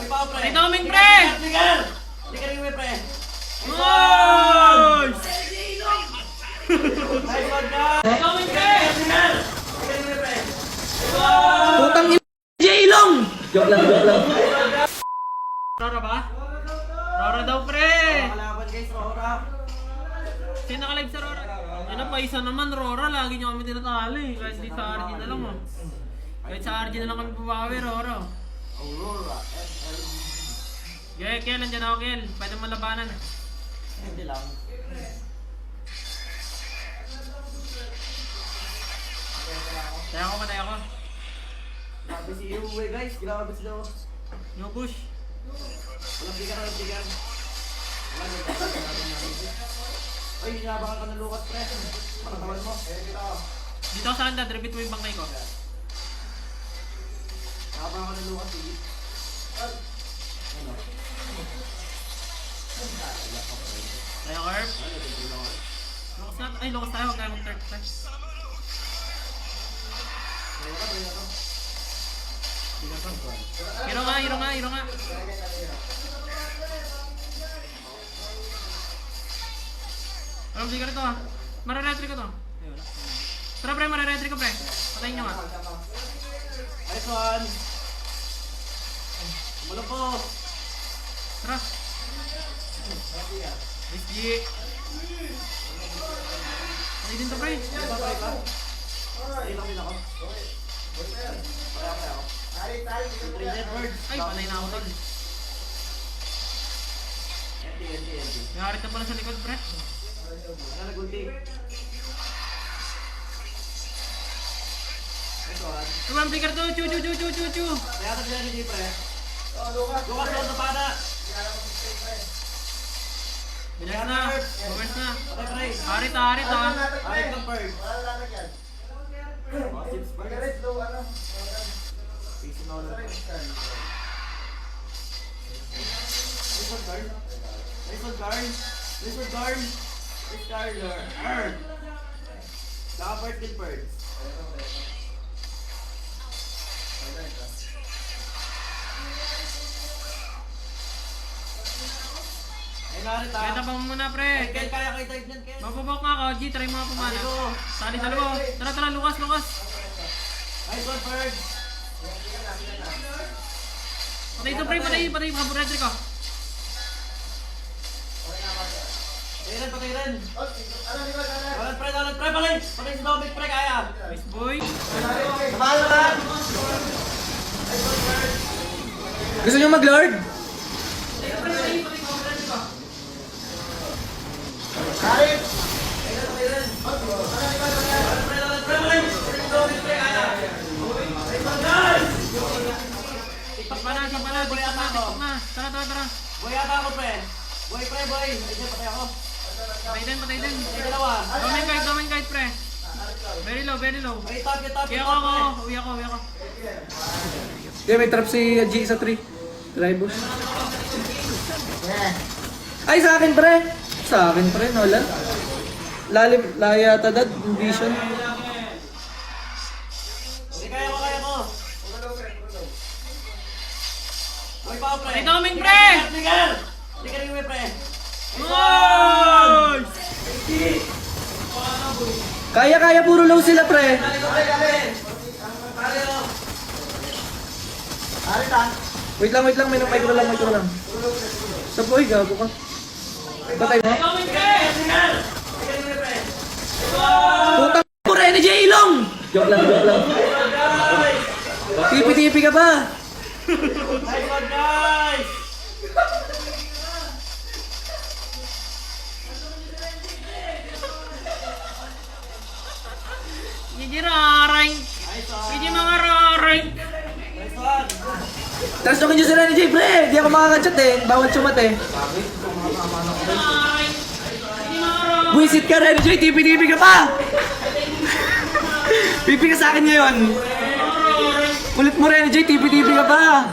Ay, doming, pre! Hindi ka rin may pre. Nice! Nice one, guys! Ay, doming, pre! Hindi ka rin may pre. Putang ina, J-Long! Joke lang. Rora ba? Rora daw, pre! Kalaban guys, Rora. Sino naka-live sa Rora? Ano pa, isa naman, Rora. Lagi nyo kami tinatali. Kahit di sa RG na lang, oh. Kahit sa RG na lang kami babawi, Rora. Aurora. Kel, nandiyan ako, Kel. Pwede mo labanan. Hindi lang. Tayo ko. Grabe si Uwe guys. Grabe sila. New push. Walang bigan. Ay, hinabangan ka ng lukat, pre. Pakatawan mo. Dito ako sa handa, dribit mo yung bangkay ko. Hinabangan ka ng lukat, sige. Tayo, Herb. Lukas na. Ay, lukas tayo. Huwag tayo mag-turk. Hero nga. Alam, di ka rito, ha. Mararetry ko to. Tara, pre, mararetry ko, pre. Patayin nyo, nga. Nice one. Malong po. Tara. SG. Patay din to, pre. Ay, lang din ako. Kaya ako. Three Edwards. Ay, patay na ako, tol. Enti. May harit na pala sa likod, pre. Ano nag-ulti? Nice one. Tumang flicker to. Chu. Kaya ka sila ni pre. Lukas doon sa pana. Bilas na. Bowers na. Patay pre. Harit, ha. Ay, confirm. Sips pa. Face na ulit. Nice one, guard. Naka-bird kill birds. Ay, narit ah. Kaya tapang mo muna, pre. Ay, Ken, kaya kayo type niyan, Ken. Mapabok nga ako, G. Try mo nga pumana. Tali dalawa. Tara, Lucas. Nice one, bird. Patay ito, pre. Patay yung kaburetry ko. Patay rin. Dalan, pre, palay. Patay si Dominic, pre, kaya. Nice boy. Mahal naman. Gusto nyo mag-lord? Tikpak na. Tara. Boy ata ako, pre. Boy. Ayun, patay ako. Patay din. Ay, dalawa. Domain kite, pre. Very low. Ay, top. Kaya ako. Uwi ako. Yeah, may trap si G sa 3. Drivers. Ay, sa akin pre. Wala. Lalim, laya tadad, vision. Hindi, kaya ko. Boy pa ako, pre. Ay, doming, pre. Hindi ka rin may pre. Nice! Kaya, puro low sila pre. Wait lang, may micro lang. Sa boy, gago ka. Patay mo? Doming, pre. Putang mo rin ni J-Long! Joke lang. Tipi ka ba? Nice one, guys. Gigi raring. Gigi mga raring. Nice one. Tapos nyo sila ni J, pre. Di ako makakachat eh. Bawal sumat eh. Raring. Gigi mga raring. Buisit ka rin, J. Tipi ka pa. Pipi ka sa akin ngayon. Ulit mo rin, J. Tipi ka pa.